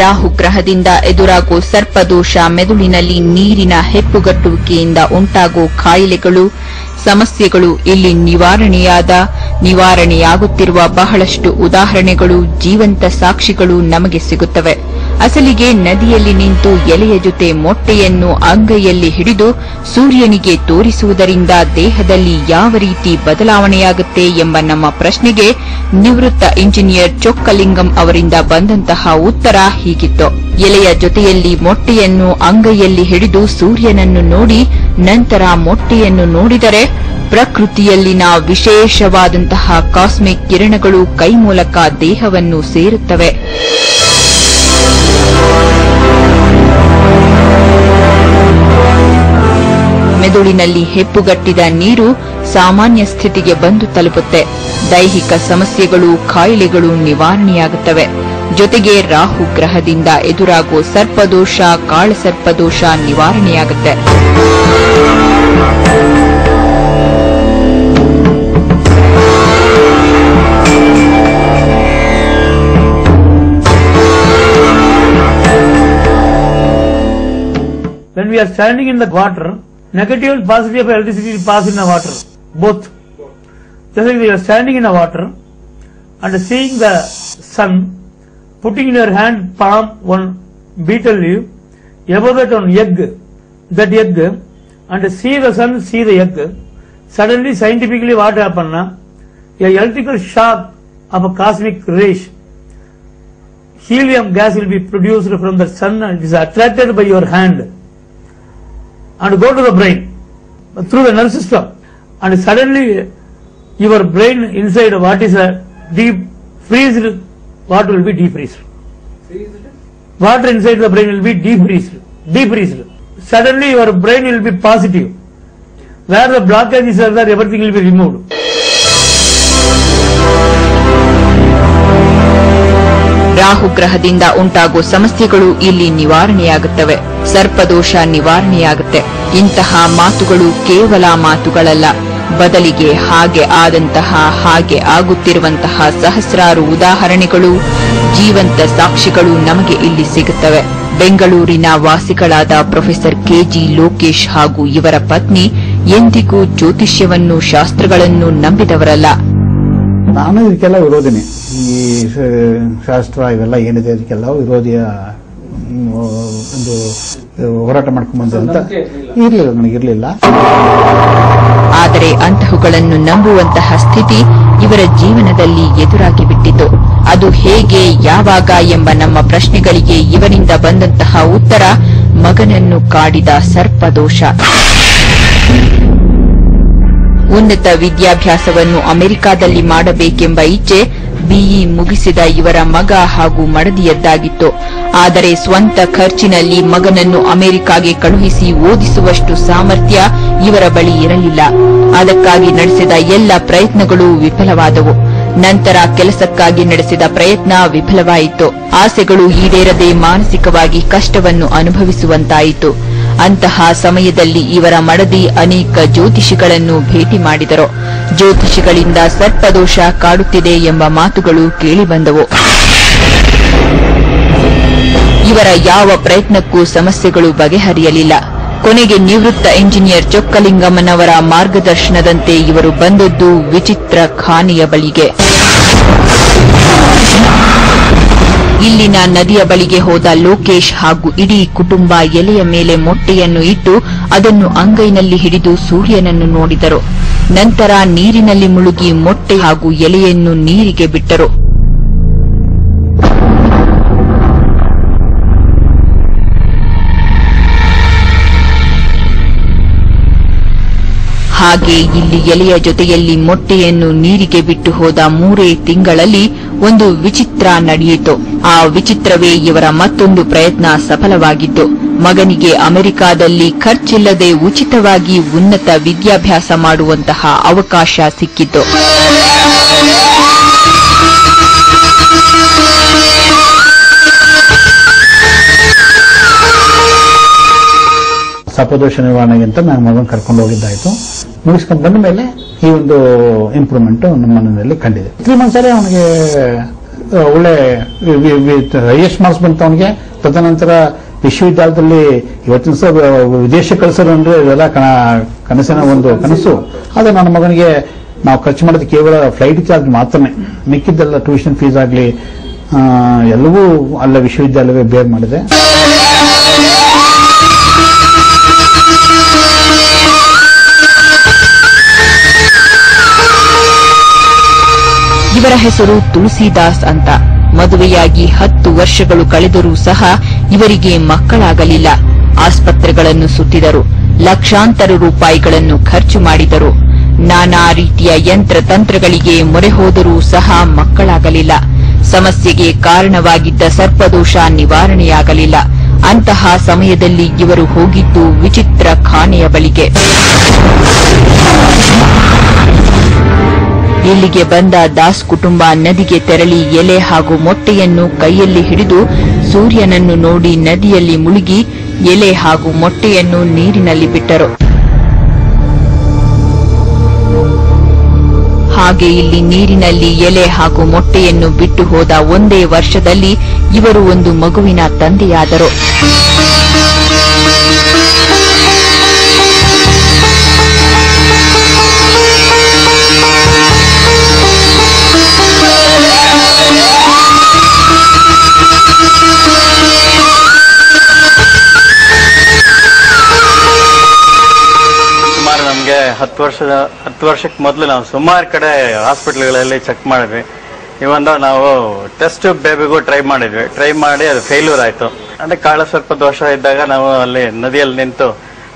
ರಾಹು ಗ್ರಹದಿಂದ ಎದುರಾಗೋ ಸರ್ಪದೋಷ, ಮೆದುಳಿನಲ್ಲಿ ನೀರಿನ ಹೆಪ್ಪುಗಟ್ಟುವಿಕೆಯಿಂದ ಉಂಟಾಗೋ ಕಾಯಿಲೆಗಳು, ಸಮಸ್ಯೆಗಳು ಇಲ್ಲಿ ನಿವಾರಣೆಯಾಗುತ್ತಿರುವ ಬಹಳಷ್ಟು ಉದಾಹರಣೆಗಳು, ಜೀವಂತ ಸಾಕ್ಷಿಗಳು ನಮಗೆ ಸಿಗುತ್ತವೆ. ಅಸಲಿಗೆ ನದಿಯಲ್ಲಿ ನಿಂತು ಎಲೆಯ ಜೊತೆ ಮೊಟ್ಟೆಯನ್ನು ಅಂಗೈಯಲ್ಲಿ ಹಿಡಿದು ಸೂರ್ಯನಿಗೆ ತೋರಿಸುವುದರಿಂದ ದೇಹದಲ್ಲಿ ಯಾವ ರೀತಿ ಬದಲಾವಣೆಯಾಗುತ್ತೆ ಎಂಬ ನಮ್ಮ ಪ್ರಶ್ನೆಗೆ ನಿವೃತ್ತ ಇಂಜಿನಿಯರ್ ಚೊಕ್ಕಲಿಂಗಂ ಅವರಿಂದ ಬಂದಂತಹ ಉತ್ತರ ಹೀಗಿತ್ತು. ಎಲೆಯ ಜೊತೆಯಲ್ಲಿ ಮೊಟ್ಟೆಯನ್ನು ಅಂಗೈಯಲ್ಲಿ ಹಿಡಿದು ಸೂರ್ಯನನ್ನು ನೋಡಿ ನಂತರ ಮೊಟ್ಟೆಯನ್ನು ನೋಡಿದರೆ ಪ್ರಕೃತಿಯಲ್ಲಿನ ವಿಶೇಷವಾದಂತಹ ಕಾಸ್ಮಿಕ್ ಕಿರಣಗಳು ಕೈ ಮೂಲಕ ದೇಹವನ್ನು ಸೇರುತ್ತವೆ. ಮೆದುಳಿನಲ್ಲಿ ಹೆಪ್ಪುಗಟ್ಟಿದ ನೀರು ಸಾಮಾನ್ಯ ಸ್ಥಿತಿಗೆ ಬಂದು ತಲುಪುತ್ತೆ. ದೈಹಿಕ ಸಮಸ್ಯೆಗಳು, ಕಾಯಿಲೆಗಳು ನಿವಾರಣೆಯಾಗುತ್ತವೆ. ಜೊತೆಗೆ Rahu ಗ್ರಹದಿಂದ ಎದುರಾಗೋ ಸರ್ಪದೋಷ, ಕಾಳಸರ್ಪದೋಷ ನಿವಾರಣೆಯಾಗುತ್ತೆ. When we are standing in the water, negative and positive electricity pass in the water, both. Just like we are standing in the water and seeing the sun, putting in your hand palm one beetle leaf, above that one egg, and see the sun, see the egg. Suddenly, scientifically, what happened? A electrical shock of a cosmic rays, helium gas will be produced from the sun and it is attracted by your hand and go to the brain through the nerve system, and suddenly your brain inside what is a deep freezed, what will be defreezed? Water inside the brain will be defreezed. Suddenly your brain will be positive. Where the blockages are there, everything will be removed. Rahu ಗ್ರಹದಿಂದ ಉಂಟಾಗುವ ಸಮಸ್ಯೆಗಳು ಇಲ್ಲಿ ನಿವಾರಣೆಯಾಗುತ್ತವೆ. ಸರ್ಪದೋಷ ನಿವಾರಣೆಯಾಗುತ್ತೆ. ಇಂತಹ ಮಾತುಗಳು ಕೇವಲ ಮಾತುಗಳಲ್ಲ, ಬದಲಿಗೆ ಹಾಗೆ ಆದಂತಹ, ಹಾಗೆ ಆಗುತ್ತಿರುವಂತಹ ಸಹಸ್ರಾರು ಉದಾಹರಣೆಗಳು, ಜೀವಂತ ಸಾಕ್ಷಿಗಳು ನಮಗೆ ಇಲ್ಲಿ ಸಿಗುತ್ತವೆ. ಬೆಂಗಳೂರಿನ ವಾಸಿಗಳಾದ ಪ್ರೊಫೆಸರ್ ಕೆಜಿ ಲೋಕೇಶ್ ಹಾಗೂ ಇವರ ಪತ್ನಿ ಎಂದಿಗೂ ಜ್ಯೋತಿಷ್ಯವನ್ನು, ಶಾಸ್ತ್ರಗಳನ್ನು ನಂಬಿದವರಲ್ಲ. ನಾನು ಇದಕ್ಕೆಲ್ಲ ವಿರೋಧಿನಿ. ಈ ಶಾಸ್ತ್ರ ಇವೆಲ್ಲ ಏನಿದೆ ಇದಕ್ಕೆಲ್ಲ ವಿರೋಧಿಯ ಒಂದು ಹೋರಾಟ ಮಾಡ್ಕೊಂಡ್ಬಂದ ಅಂತ ಇರಲಿಲ್ಲ, ನನಗಿರಲಿಲ್ಲ. ಆದರೆ ಅಂತಹವುಗಳನ್ನು ನಂಬುವಂತಹ ಸ್ಥಿತಿ ಇವರ ಜೀವನದಲ್ಲಿ ಎದುರಾಗಿ ಬಿಟ್ಟಿತು. ಅದು ಹೇಗೆ, ಯಾವಾಗ ಎಂಬ ನಮ್ಮ ಪ್ರಶ್ನೆಗಳಿಗೆ ಇವರಿಂದ ಬಂದಂತಹ ಉತ್ತರ ಮಗನನ್ನು ಕಾಡಿದ ಸರ್ಪದೋಷ. ಉನ್ನತ ವಿದ್ಯಾಭ್ಯಾಸವನ್ನು ಅಮೆರಿಕಾದಲ್ಲಿ ಮಾಡಬೇಕೆಂಬ ಇಚ್ಛೆ ಬಿಇ ಮುಗಿಸಿದ ಇವರ ಮಗ ಹಾಗೂ ಮಡದಿಯದ್ದಾಗಿತ್ತು. ಆದರೆ ಸ್ವಂತ ಖರ್ಚಿನಲ್ಲಿ ಮಗನನ್ನು ಅಮೆರಿಕಾಗೆ ಕಳುಹಿಸಿ ಓದಿಸುವಷ್ಟು ಸಾಮರ್ಥ್ಯ ಇವರ ಬಳಿ ಇರಲಿಲ್ಲ. ಅದಕ್ಕಾಗಿ ನಡೆಸಿದ ಎಲ್ಲ ಪ್ರಯತ್ನಗಳು ವಿಫಲವಾದವು. ನಂತರ ಕೆಲಸಕ್ಕಾಗಿ ನಡೆಸಿದ ಪ್ರಯತ್ನ ವಿಫಲವಾಯಿತು. ಆಸೆಗಳು ಈಡೇರದೆ ಮಾನಸಿಕವಾಗಿ ಕಷ್ಟವನ್ನು ಅನುಭವಿಸುವಂತಾಯಿತು. ಅಂತಹ ಸಮಯದಲ್ಲಿ ಇವರ ಮಡದಿ ಅನೇಕ ಜ್ಯೋತಿಷಿಗಳನ್ನು ಭೇಟಿ ಮಾಡಿದರು. ಜ್ಯೋತಿಷಿಗಳಿಂದ ಸರ್ಪದೋಷ ಕಾಡುತ್ತಿದೆ ಎಂಬ ಮಾತುಗಳು ಕೇಳಿಬಂದವು. ಇವರ ಯಾವ ಪ್ರಯತ್ನಕ್ಕೂ ಸಮಸ್ಯೆಗಳು ಬಗೆಹರಿಯಲಿಲ್ಲ. ಕೊನೆಗೆ ನಿವೃತ್ತ ಇಂಜಿನಿಯರ್ ಚೊಕ್ಕಲಿಂಗಮ್ಮನವರ ಮಾರ್ಗದರ್ಶನದಂತೆ ಇವರು ಬಂದದ್ದು ವಿಚಿತ್ರ ಖಾನೆಯ ಬಳಿಗೆ. ಇಲ್ಲಿನ ನದಿಯ ಬಳಿಗೆ ಹೋದ ಲೋಕೇಶ್ ಹಾಗೂ ಇಡೀ ಕುಟುಂಬ ಎಲೆಯ ಮೇಲೆ ಮೊಟ್ಟೆಯನ್ನು ಇಟ್ಟು ಅದನ್ನು ಅಂಗೈನಲ್ಲಿ ಹಿಡಿದು ಸೂರ್ಯನನ್ನು ನೋಡಿದರು. ನಂತರ ನೀರಿನಲ್ಲಿ ಮುಳುಗಿ ಮೊಟ್ಟೆ ಹಾಗೂ ಎಲೆಯನ್ನು ನೀರಿಗೆ ಬಿಟ್ಟರು. ಹಾಗೆ ಇಲ್ಲಿ ಎಲೆಯ ಜೊತೆಯಲ್ಲಿ ಮೊಟ್ಟೆಯನ್ನು ನೀರಿಗೆ ಬಿಟ್ಟು ಹೋದ 3 ತಿಂಗಳಲ್ಲಿ ಒಂದು ವಿಚಿತ್ರ ನಡೆಯಿತು. ಆ ವಿಚಿತ್ರವೇ ಇವರ ಮತ್ತೊಂದು ಪ್ರಯತ್ನ ಸಫಲವಾಗಿತ್ತು. ಮಗನಿಗೆ ಅಮೆರಿಕಾದಲ್ಲಿ ಖರ್ಚಿಲ್ಲದೆ ಉಚಿತವಾಗಿ ಉನ್ನತ ವಿದ್ಯಾಭ್ಯಾಸ ಮಾಡುವಂತಹ ಅವಕಾಶ ಸಿಕ್ಕಿತು. ಸರ್ಪದೋಷ ನಿವಾರಣೆಗೆ ಅಂತ ನಾನು ಮಗನ ಕರ್ಕೊಂಡು ಹೋಗಿದ್ದಾಯ್ತು. ಮುಗಿಸ್ಕೊಂಡು ಬಂದ ಮೇಲೆ ಈ ಒಂದು ಇಂಪ್ರೂವ್ಮೆಂಟ್ ನಮ್ಮ ಮನೆಯಲ್ಲಿ ಕಂಡಿದೆ. 3 ಮಂತ್ಸ್ ಅವನಿಗೆ ಒಳ್ಳೆ ಹೈಯೆಸ್ಟ್ ಮಾರ್ಕ್ಸ್ ಬಂತು ಅವನಿಗೆ. ತದನಂತರ ವಿಶ್ವವಿದ್ಯಾಲಯದಲ್ಲಿ ಇವತ್ತಿನ ಸಹ ವಿದೇಶ ಕಳಿಸೋದು ಅಂದ್ರೆ ಇದೆಲ್ಲ ಕನಸಿನ ಒಂದು ಕನಸು. ಆದ್ರೆ ನನ್ನ ಮಗನಿಗೆ ನಾವು ಖರ್ಚು ಮಾಡೋದು ಕೇವಲ ಫ್ಲೈಟ್ ಚಾರ್ಜ್ ಮಾತ್ರನೇ, ಮಿಕ್ಕಿದ್ದೆಲ್ಲ ಟ್ಯೂಷನ್ ಫೀಸ್ ಆಗಲಿ ಎಲ್ಲವೂ ಅಲ್ಲ ವಿಶ್ವವಿದ್ಯಾಲಯವೇ ಬೇರ್ ಮಾಡಿದೆ. ಇವರ ಹೆಸರು ತುಳಸಿದಾಸ್ ಅಂತ. ಮದುವೆಯಾಗಿ 10 ವರ್ಷಗಳು ಕಳೆದರೂ ಸಹ ಇವರಿಗೆ ಮಕ್ಕಳಾಗಲಿಲ್ಲ. ಆಸ್ಪತ್ರೆಗಳನ್ನು ಸುತ್ತಿದರು, ಲಕ್ಷಾಂತರ ರೂಪಾಯಿಗಳನ್ನು ಖರ್ಚು ಮಾಡಿದರು. ನಾನಾ ರೀತಿಯ ಯಂತ್ರತಂತ್ರಗಳಿಗೆ ಮೊರೆ ಹೋದರೂ ಸಹ ಮಕ್ಕಳಾಗಲಿಲ್ಲ. ಸಮಸ್ಯೆಗೆ ಕಾರಣವಾಗಿದ್ದ ಸರ್ಪದೋಷ ನಿವಾರಣೆಯಾಗಲಿಲ್ಲ. ಅಂತಹ ಸಮಯದಲ್ಲಿ ಇವರು ಹೋಗಿದ್ದು ವಿಚಿತ್ರ ಖಾನೆಯ ಬಳಿಗೆ. ಇಲ್ಲಿಗೆ ಬಂದ ದಾಸ್ ಕುಟುಂಬ ನದಿಗೆ ತೆರಳಿ ಎಲೆ ಹಾಗೂ ಮೊಟ್ಟೆಯನ್ನು ಕೈಯಲ್ಲಿ ಹಿಡಿದು ಸೂರ್ಯನನ್ನು ನೋಡಿ ನದಿಯಲ್ಲಿ ಮುಳುಗಿ ಎಲೆ ಹಾಗೂ ಮೊಟ್ಟೆಯನ್ನು ನೀರಿನಲ್ಲಿ ಬಿಟ್ಟರು. ಹಾಗೆ ಇಲ್ಲಿ ನೀರಿನಲ್ಲಿ ಎಲೆ ಹಾಗೂ ಮೊಟ್ಟೆಯನ್ನು ಬಿಟ್ಟು ಹೋದ ಒಂದೇ ವರ್ಷದಲ್ಲಿ ಇವರು ಒಂದು ಮಗುವಿನ ತಂದೆಯಾದರು. ನಮಗೆ 10 ವರ್ಷಕ್ಕೆ ಮೊದಲು ನಾವು ಸುಮಾರು ಕಡೆ ಹಾಸ್ಪಿಟಲ್ಗಳಲ್ಲಿ ಚೆಕ್ ಮಾಡಿದ್ವಿ. ಇವೊಂದು ನಾವು ಟೆಸ್ಟ್ ಬೇಬಿಗೂ ಟ್ರೈ ಮಾಡಿ ಅದು ಫೇಲ್ಯೂರ್ ಆಯ್ತು. ಅಂದ್ರೆ ಕಾಳ ಸರ್ಪ ದೋಷ ಇದ್ದಾಗ ನಾವು ಅಲ್ಲಿ ನದಿಯಲ್ಲಿ ನಿಂತು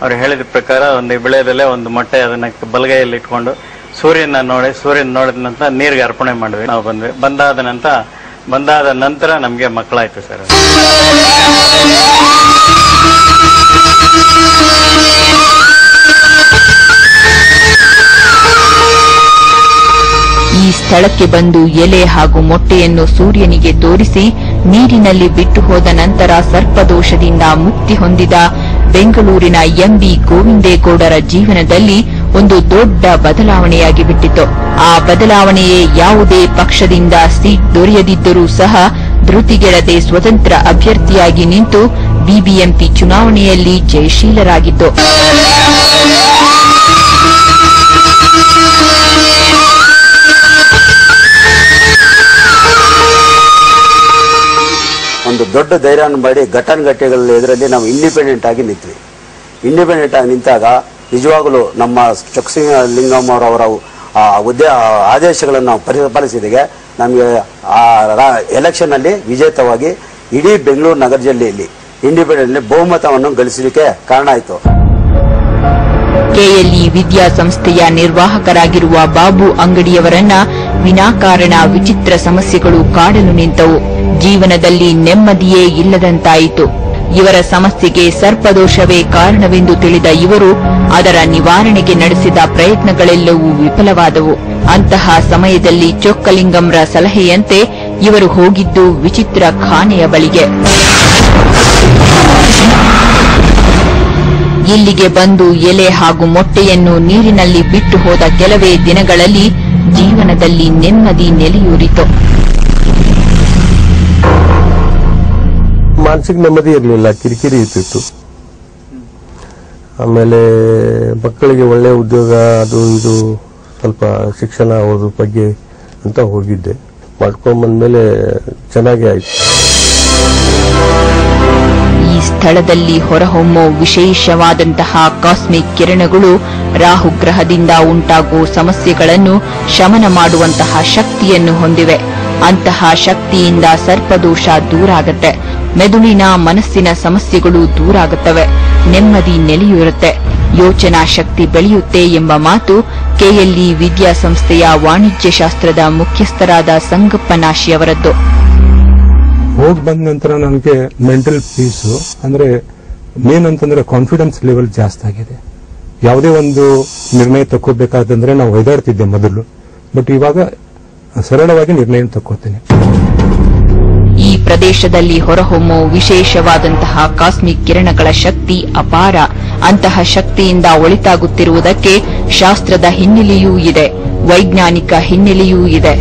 ಅವ್ರು ಹೇಳಿದ ಪ್ರಕಾರ ಒಂದು ಬೆಳೆಯದಲ್ಲೇ ಒಂದು ಮೊಟ್ಟೆ ಅದನ್ನ ಬಲಗೈಯಲ್ಲಿ ಇಟ್ಕೊಂಡು ಸೂರ್ಯನ ನೋಡಿದ ನಂತರ ನೀರಿಗೆ ಅರ್ಪಣೆ ಮಾಡಿದ್ವಿ. ನಾವು ಬಂದಾದ ನಂತರ ನಮ್ಗೆ ಮಕ್ಕಳಾಯ್ತು ಸರ್. ಈ ಸ್ಥಳಕ್ಕೆ ಬಂದು ಎಲೆ ಹಾಗೂ ಮೊಟ್ಟೆಯನ್ನು ಸೂರ್ಯನಿಗೆ ತೋರಿಸಿ ನೀರಿನಲ್ಲಿ ಬಿಟ್ಟು ಹೋದ ನಂತರ ಸರ್ಪದೋಷದಿಂದ ಮುಕ್ತಿ ಹೊಂದಿದ ಬೆಂಗಳೂರಿನ ಎಂಬಿ ಗೋವಿಂದೇಗೌಡರ ಜೀವನದಲ್ಲಿ ಒಂದು ದೊಡ್ಡ ಬದಲಾವಣೆಯಾಗಿ ಬಿಟ್ಟಿತು. ಆ ಬದಲಾವಣೆಯೇ ಯಾವುದೇ ಪಕ್ಷದಿಂದ ಸೀಟ್ ದೊರೆಯದಿದ್ದರೂ ಸಹ ಧೃತಿಗೆಡದೆ ಸ್ವತಂತ್ರ ಅಭ್ಯರ್ಥಿಯಾಗಿ ನಿಂತು ಬಿಬಿಎಂಪಿ ಚುನಾವಣೆಯಲ್ಲಿ ಜಯಶೀಲರಾಗಿತ್ತು. ಒಂದು ದೊಡ್ಡ ಧೈರ್ಯವನ್ನು ಮಾಡಿ ಘಟನೆಗಳ ಎದುರಲ್ಲಿ ನಾವು ಇಂಡಿಪೆಂಡೆಂಟ್ ಆಗಿ ನಿಂತ್ವಿ. ಇಂಡಿಪೆಂಡೆಂಟ್ ಆಗಿ ನಿಂತಾಗ ನಿಜವಾಗಲೂ ನಮ್ಮ ಚೊಕ್ಕಲಿಂಗಂ ಅವರ ಹುದ್ದೆ ಆದೇಶಗಳನ್ನು ನಾವು ಪರಿಪಾಲಿಸಿದಾಗ ನಮಗೆ ಆ ಎಲೆಕ್ಷನ್ ಅಲ್ಲಿ ವಿಜೇತವಾಗಿ ಇಡೀ ಬೆಂಗಳೂರು ನಗರ ಜಿಲ್ಲೆಯಲ್ಲಿ ಇಂಡಿಪೆಂಡೆಂಟ್ ಬಹುಮತವನ್ನು ಗಳಿಸಲಿಕ್ಕೆ ಕಾರಣ ಆಯಿತು. ಕೆಎಲ್ಇ ವಿದ್ಯಾಸಂಸ್ಥೆಯ ನಿರ್ವಾಹಕರಾಗಿರುವ ಬಾಬು ಅಂಗಡಿಯವರನ್ನ ವಿನಾಕಾರಣ ವಿಚಿತ್ರ ಸಮಸ್ಯೆಗಳು ಕಾಡಲು ನಿಂತವು. ಜೀವನದಲ್ಲಿ ನೆಮ್ಮದಿಯೇ ಇಲ್ಲದಂತಾಯಿತು. ಇವರ ಸಮಸ್ಯೆಗೆ ಸರ್ಪದೋಷವೇ ಕಾರಣವೆಂದು ತಿಳಿದ ಇವರು ಅದರ ನಿವಾರಣೆಗೆ ನಡೆಸಿದ ಪ್ರಯತ್ನಗಳೆಲ್ಲವೂ ವಿಫಲವಾದವು. ಅಂತಹ ಸಮಯದಲ್ಲಿ ಚೊಕ್ಕಲಿಂಗಂರ ಸಲಹೆಯಂತೆ ಇವರು ಹೋಗಿದ್ದು ವಿಚಿತ್ರ ಖಾನೆಯ ಬಳಿಗೆ. ಇಲ್ಲಿಗೆ ಬಂದು ಎಲೆ ಹಾಗೂ ಮೊಟ್ಟೆಯನ್ನು ನೀರಿನಲ್ಲಿ ಬಿಟ್ಟು ಹೋದ ಕೆಲವೇ ದಿನಗಳಲ್ಲಿ ಜೀವನದಲ್ಲಿ ನೆಮ್ಮದಿ ನೆಲೆಯೂರಿತು. ಮಾನಸಿಕ ನೆಮ್ಮದಿ ಇರಲಿಲ್ಲ, ಕಿರಿಕಿರಿ ಇರ್ತಿತ್ತು. ಆಮೇಲೆ ಮಕ್ಕಳಿಗೆ ಒಳ್ಳೆ ಉದ್ಯೋಗ ಅದು ಇದು ಸ್ವಲ್ಪ ಶಿಕ್ಷಣ ಓದೋ ಬಗ್ಗೆ ಅಂತ ಹೋಗಿದ್ದೆ. ಮಾಡ್ಕೊಂಡ್ ಬಂದ್ಮೇಲೆ ಚೆನ್ನಾಗಿ ಆಯ್ತು. ಈ ಸ್ಥಳದಲ್ಲಿ ಹೊರಹೊಮ್ಮೋ ವಿಶೇಷವಾದಂತಹ ಕಾಸ್ಮಿಕ್ ಕಿರಣಗಳು ರಾಹುಗ್ರಹದಿಂದ ಉಂಟಾಗುವ ಸಮಸ್ಯೆಗಳನ್ನು ಶಮನ ಮಾಡುವಂತಹ ಶಕ್ತಿಯನ್ನು ಹೊಂದಿವೆ. ಅಂತಹ ಶಕ್ತಿಯಿಂದ ಸರ್ಪದೋಷ ದೂರಾಗತ್ತೆ. ಮೆದುಳಿನ ಮನಸ್ಸಿನ ಸಮಸ್ಯೆಗಳು ದೂರಾಗುತ್ತವೆ. ನೆಮ್ಮದಿ ನೆಲೆಯೂರುತ್ತೆ. ಯೋಚನಾ ಶಕ್ತಿ ಬೆಳೆಯುತ್ತೆ ಎಂಬ ಮಾತು ಕೆಎಲ್ಇ ವಿದ್ಯಾಸಂಸ್ಥೆಯ ವಾಣಿಜ್ಯಶಾಸ್ತ್ರದ ಮುಖ್ಯಸ್ಥರಾದ ಸಂಗಪ್ಪನಾಶಿಯವರದ್ದು. ಹೋಗಿ ಬಂದ ನಂತರ ನನಗೆ ಮೆಂಟಲ್ ಪೀಸು ಅಂದ್ರೆ ಮೇನ್ ಅಂತಂದ್ರೆ ಕಾನ್ಫಿಡೆನ್ಸ್ ಲೆವೆಲ್ ಜಾಸ್ತಿ ಆಗಿದೆ. ಯಾವುದೇ ಒಂದು ನಿರ್ಣಯ ತಗೋಬೇಕಾದಂದ್ರೆ ನಾವು ಒಯ್ದಾಡ್ತಿದ್ದೆ ಮೊದಲು, ಬಟ್ ಇವಾಗ ಸರಳವಾಗಿ ನಿರ್ಣಯ ತಗೋತೀನಿ. ಈ ಪ್ರದೇಶದಲ್ಲಿ ಹೊರಹೊಮ್ಮೋ ವಿಶೇಷವಾದಂತಹ ಕಾಸ್ಮಿಕ್ ಕಿರಣಗಳ ಶಕ್ತಿ ಅಪಾರ. ಅಂತಹ ಶಕ್ತಿಯಿಂದ ಒಳಿತಾಗುತ್ತಿರುವುದಕ್ಕೆ ಶಾಸ್ತ್ರದ ಹಿನ್ನೆಲೆಯೂ ಇದೆ, ವೈಜ್ಞಾನಿಕ ಹಿನ್ನೆಲೆಯೂ ಇದೆ.